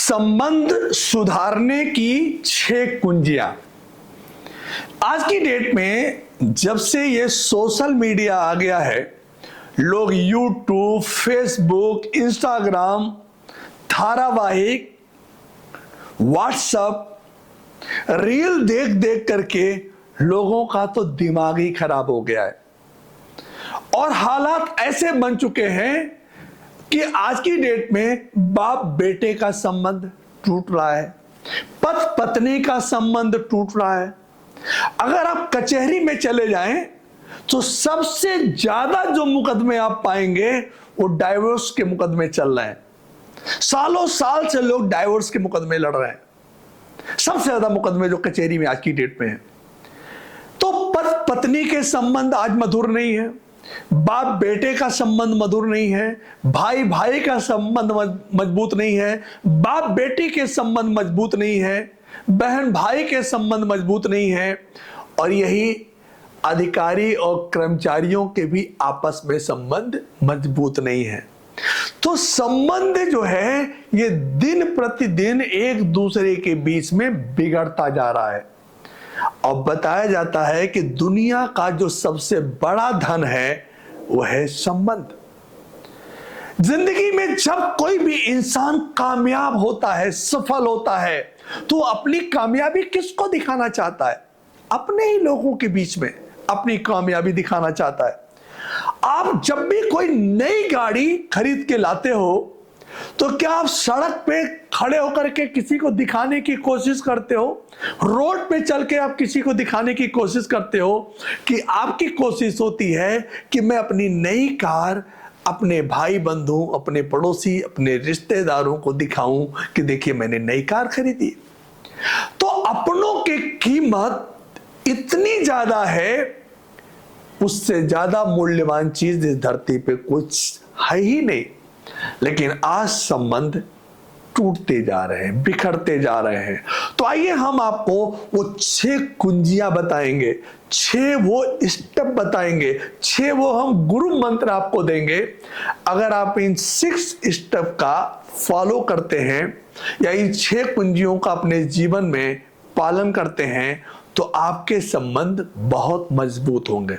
संबंध सुधारने की 6 कुंजियां। आज की डेट में जब से ये सोशल मीडिया आ गया है, लोग यूट्यूब, फेसबुक, इंस्टाग्राम, धारावाहिक, व्हाट्सएप, रील देख देख करके लोगों का तो दिमाग ही खराब हो गया है। और हालात ऐसे बन चुके हैं कि आज की डेट में बाप बेटे का संबंध टूट रहा है, पति पत्नी का संबंध टूट रहा है। अगर आप कचहरी में चले जाएं तो सबसे ज्यादा जो मुकदमे आप पाएंगे वो डाइवोर्स के मुकदमे चल रहे हैं। सालों साल से लोग डाइवोर्स के मुकदमे लड़ रहे हैं। सबसे ज्यादा मुकदमे जो कचहरी में आज की डेट में है। तो पति पत्नी के संबंध आज मधुर नहीं है, बाप बेटे का संबंध मधुर नहीं है, भाई भाई का संबंध मजबूत नहीं है, बाप बेटी के संबंध मजबूत नहीं है, बहन भाई के संबंध मजबूत नहीं है, और यही अधिकारी और कर्मचारियों के भी आपस में संबंध मजबूत नहीं है। तो संबंध जो है ये दिन प्रतिदिन एक दूसरे के बीच में बिगड़ता जा रहा है। और बताया जाता है कि दुनिया का जो सबसे बड़ा धन है वो है संबंध। जिंदगी में जब कोई भी इंसान कामयाब होता है, सफल होता है, तो अपनी कामयाबी किसको दिखाना चाहता है? अपने ही लोगों के बीच में अपनी कामयाबी दिखाना चाहता है। आप जब भी कोई नई गाड़ी खरीद के लाते हो तो क्या आप सड़क पे खड़े होकर के किसी को दिखाने की कोशिश करते हो? रोड पे चल के आप किसी को दिखाने की कोशिश करते हो? कि आपकी कोशिश होती है कि मैं अपनी नई कार अपने भाई बंधु, अपने पड़ोसी, अपने रिश्तेदारों को दिखाऊं कि देखिए मैंने नई कार खरीदी। तो अपनों की कीमत इतनी ज्यादा है, उससे ज्यादा मूल्यवान चीज इस धरती पे कुछ है ही नहीं। लेकिन आज संबंध टूटते जा रहे हैं, बिखरते जा रहे हैं। तो आइए हम आपको वो 6 कुंजियां बताएंगे, 6 वो स्टेप बताएंगे, 6 वो हम गुरु मंत्र आपको देंगे। अगर आप इन 6 स्टेप का फॉलो करते हैं या इन 6 कुंजियों का अपने जीवन में पालन करते हैं तो आपके संबंध बहुत मजबूत होंगे।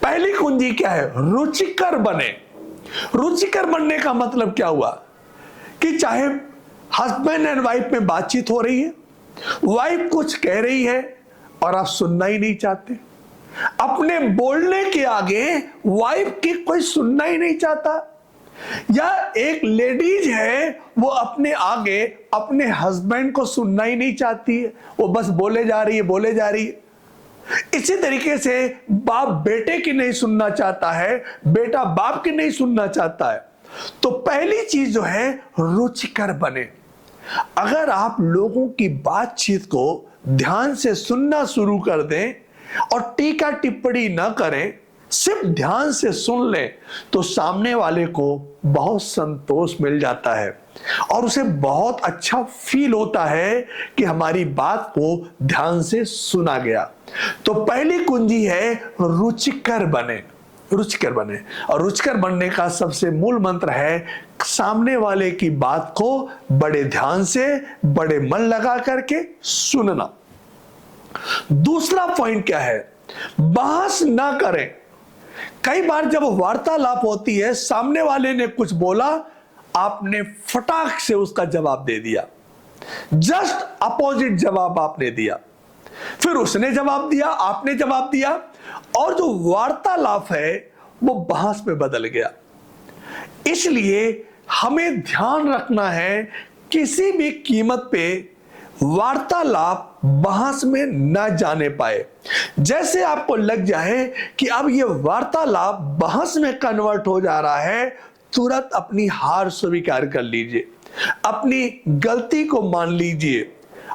पहली कुंजी क्या है? रुचिकर बने। रुचिकर बनने का मतलब क्या हुआ कि चाहे हस्बैंड एंड वाइफ में बातचीत हो रही है, वाइफ कुछ कह रही है और आप सुनना ही नहीं चाहते, अपने बोलने के आगे वाइफ की कोई सुनना ही नहीं चाहता, या एक लेडीज है वो अपने आगे अपने हस्बैंड को सुनना ही नहीं चाहती है, वो बस बोले जा रही है, बोले जा रही है। इसी तरीके से बाप बेटे की नहीं सुनना चाहता है, बेटा बाप की नहीं सुनना चाहता है। तो पहली चीज जो है रुचिकर बने। अगर आप लोगों की बातचीत को ध्यान से सुनना शुरू कर दें और टीका टिप्पणी ना करें, सिर्फ ध्यान से सुन लें, तो सामने वाले को बहुत संतोष मिल जाता है और उसे बहुत अच्छा फील होता है कि हमारी बात को ध्यान से सुना गया। तो पहली कुंजी है रुचिकर बने। रुचिकर बने, और रुचिकर बनने का सबसे मूल मंत्र है सामने वाले की बात को बड़े ध्यान से, बड़े मन लगा करके सुनना। दूसरा पॉइंट क्या है? बहस ना करें। कई बार जब वार्तालाप होती है, सामने वाले ने कुछ बोला, आपने फटाक से उसका जवाब दे दिया, जस्ट अपोजिट जवाब आपने दिया, फिर उसने जवाब दिया, आपने जवाब दिया, और जो वार्तालाप है वो बहस में बदल गया। इसलिए हमें ध्यान रखना है किसी भी कीमत पे वार्तालाप बहस में न जाने पाए। जैसे आपको लग जाए कि अब ये वार्तालाप बहस में कन्वर्ट हो जा रहा है, तुरंत अपनी हार स्वीकार कर लीजिए, अपनी गलती को मान लीजिए,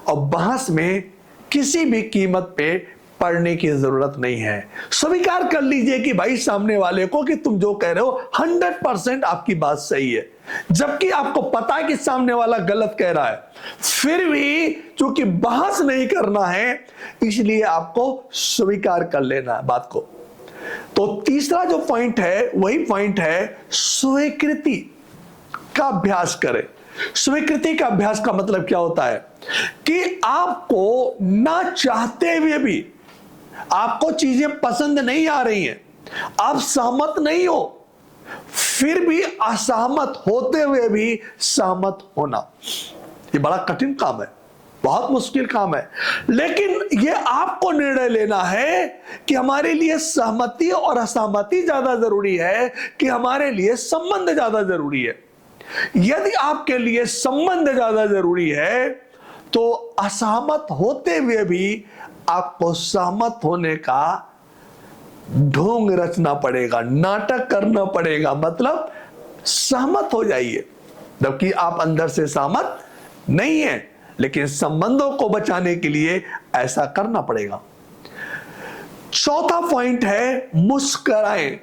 और बहस में किसी भी कीमत पे पढ़ने की जरूरत नहीं है। स्वीकार कर लीजिए कि भाई सामने वाले को कि तुम जो कह रहे हो 100% आपकी बात सही है, जबकि आपको पता है कि सामने वाला गलत कह रहा है, फिर भी चूंकि बहस नहीं करना है इसलिए आपको स्वीकार कर लेना है बात को। तो तीसरा जो पॉइंट है वही पॉइंट है स्वीकृति का अभ्यास करें। स्वीकृति का अभ्यास का मतलब क्या होता है कि आपको ना चाहते हुए भी, आपको चीजें पसंद नहीं आ रही हैं, आप सहमत नहीं हो, फिर भी असहमत होते हुए भी सहमत होना, ये बड़ा कठिन काम है, बहुत मुश्किल काम है। लेकिन ये आपको निर्णय लेना है कि हमारे लिए सहमति और असहमति ज्यादा जरूरी है कि हमारे लिए संबंध ज्यादा जरूरी है। यदि आपके लिए संबंध ज्यादा जरूरी है तो असहमत होते हुए भी आपको सहमत होने का ढोंग रचना पड़ेगा, नाटक करना पड़ेगा, मतलब सहमत हो जाइए, जबकि आप अंदर से सहमत नहीं है, लेकिन संबंधों को बचाने के लिए ऐसा करना पड़ेगा। चौथा पॉइंट है मुस्कुराएं।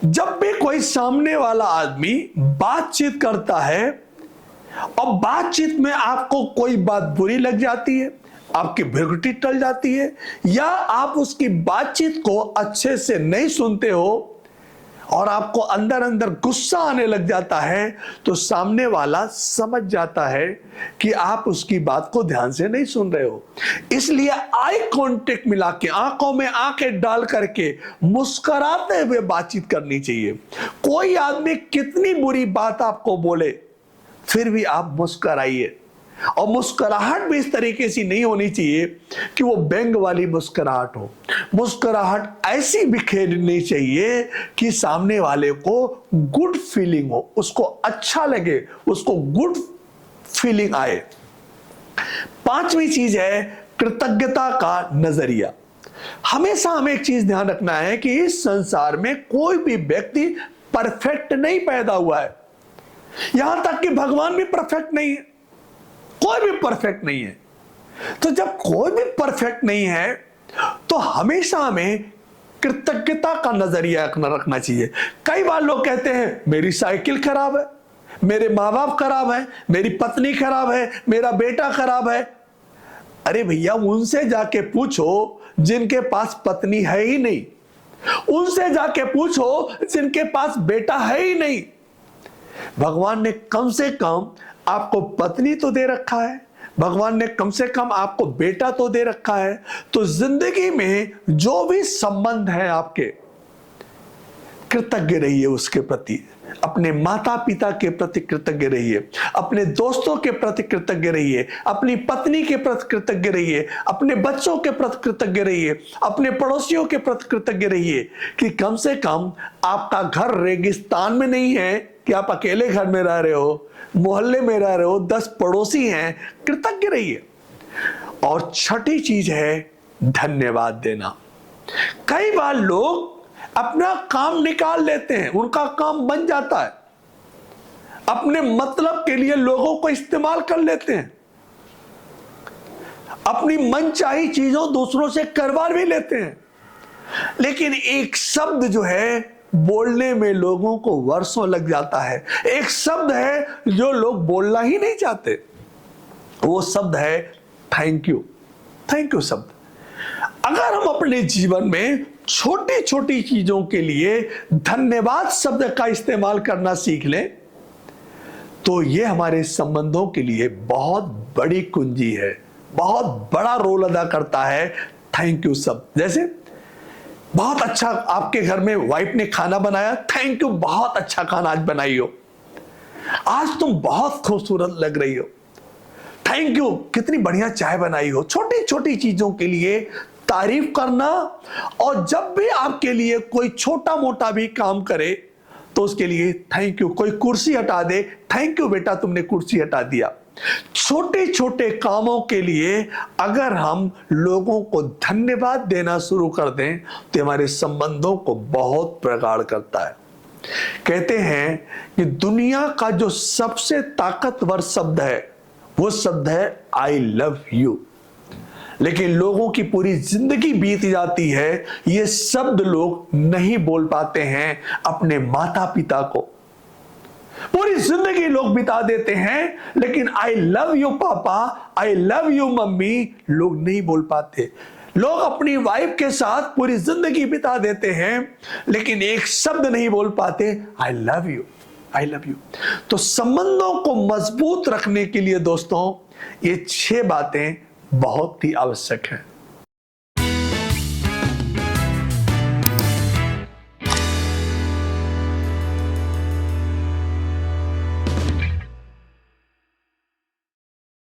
जब भी कोई सामने वाला आदमी बातचीत करता है और बातचीत में आपको कोई बात बुरी लग जाती है, आपकी भ्रुकुटी टल जाती है, या आप उसकी बातचीत को अच्छे से नहीं सुनते हो और आपको अंदर अंदर गुस्सा आने लग जाता है, तो सामने वाला समझ जाता है कि आप उसकी बात को ध्यान से नहीं सुन रहे हो। इसलिए आई कांटेक्ट मिला के, आंखों में आंखें डाल करके मुस्कुराते हुए बातचीत करनी चाहिए। कोई आदमी कितनी बुरी बात आपको बोले, फिर भी आप मुस्कुराइए, और मुस्कुराहट भी इस तरीके से नहीं होनी चाहिए कि वो व्यंग वाली मुस्कुराहट हो। मुस्कुराहट ऐसी बिखेरनी चाहिए कि सामने वाले को गुड फीलिंग हो, उसको अच्छा लगे, उसको गुड फीलिंग आए। पांचवी चीज है कृतज्ञता का नजरिया। हमेशा हमें एक चीज ध्यान रखना है कि इस संसार में कोई भी व्यक्ति परफेक्ट नहीं पैदा हुआ है, यहां तक कि भगवान भी परफेक्ट नहीं है, कोई भी परफेक्ट नहीं है। तो जब कोई भी परफेक्ट नहीं है तो हमेशा हमें कृतज्ञता का नजरिया रखना चाहिए। कई बार लोग कहते हैं मेरी साइकिल खराब है, मेरे माँ बाप खराब है, मेरी पत्नी खराब है, मेरा बेटा खराब है। अरे भैया, उनसे जाके पूछो जिनके पास पत्नी है ही नहीं, उनसे जाके पूछो जिनके पास बेटा है ही नहीं। भगवान ने कम से कम आपको पत्नी तो दे रखा है, भगवान ने कम से कम आपको बेटा तो दे रखा है। तो जिंदगी में जो भी संबंध है आपके, कृतज्ञ रहिए उसके प्रति। अपने माता पिता के प्रति कृतज्ञ रहिए, अपने दोस्तों के प्रति कृतज्ञ रहिए, अपनी पत्नी के प्रति कृतज्ञ रहिए, अपने बच्चों के प्रति कृतज्ञ रहिए, अपने पड़ोसियों के प्रति कृतज्ञ रहिए कि कम से कम आपका घर रेगिस्तान में नहीं है कि आप अकेले घर में रह रहे हो, मोहल्ले में रह रहे हो, 10 पड़ोसी हैं। कृतज्ञ रहिए। और छठी चीज है धन्यवाद देना। कई बार लोग अपना काम निकाल लेते हैं, उनका काम बन जाता है, अपने मतलब के लिए लोगों को इस्तेमाल कर लेते हैं, अपनी मनचाही चीजों दूसरों से करवा भी लेते हैं, लेकिन एक शब्द जो है बोलने में लोगों को वर्षों लग जाता है। एक शब्द है जो लोग बोलना ही नहीं चाहते, वो शब्द है थैंक यू। थैंक यू शब्द अगर हम अपने जीवन में छोटी छोटी चीजों के लिए धन्यवाद शब्द का इस्तेमाल करना सीख लें, तो ये हमारे संबंधों के लिए बहुत बड़ी कुंजी है, बहुत बड़ा रोल अदा करता है थैंक यू शब्द। जैसे बहुत अच्छा आपके घर में वाइफ ने खाना बनाया, थैंक यू, बहुत अच्छा खाना आज बनाई हो, आज तुम बहुत खूबसूरत लग रही हो, थैंक यू, कितनी बढ़िया चाय बनाई हो। छोटी छोटी चीजों के लिए तारीफ करना, और जब भी आपके लिए कोई छोटा मोटा भी काम करे तो उसके लिए थैंक यू। कोई कुर्सी हटा दे, थैंक यू बेटा तुमने कुर्सी हटा दिया। छोटे छोटे कामों के लिए अगर हम लोगों को धन्यवाद देना शुरू कर दें तो हमारे संबंधों को बहुत प्रगाढ़ करता है। कहते हैं कि दुनिया का जो सबसे ताकतवर शब्द है वो शब्द है आई लव यू, लेकिन लोगों की पूरी जिंदगी बीत जाती है, ये शब्द लोग नहीं बोल पाते हैं अपने माता पिता को। पूरी जिंदगी लोग बिता देते हैं, लेकिन आई लव यू पापा, आई लव यू मम्मी लोग नहीं बोल पाते। लोग अपनी वाइफ के साथ पूरी जिंदगी बिता देते हैं, लेकिन एक शब्द नहीं बोल पाते I love you. I love you. तो संबंधों को मजबूत रखने के लिए दोस्तों ये 6 बातें बहुत ही आवश्यक है।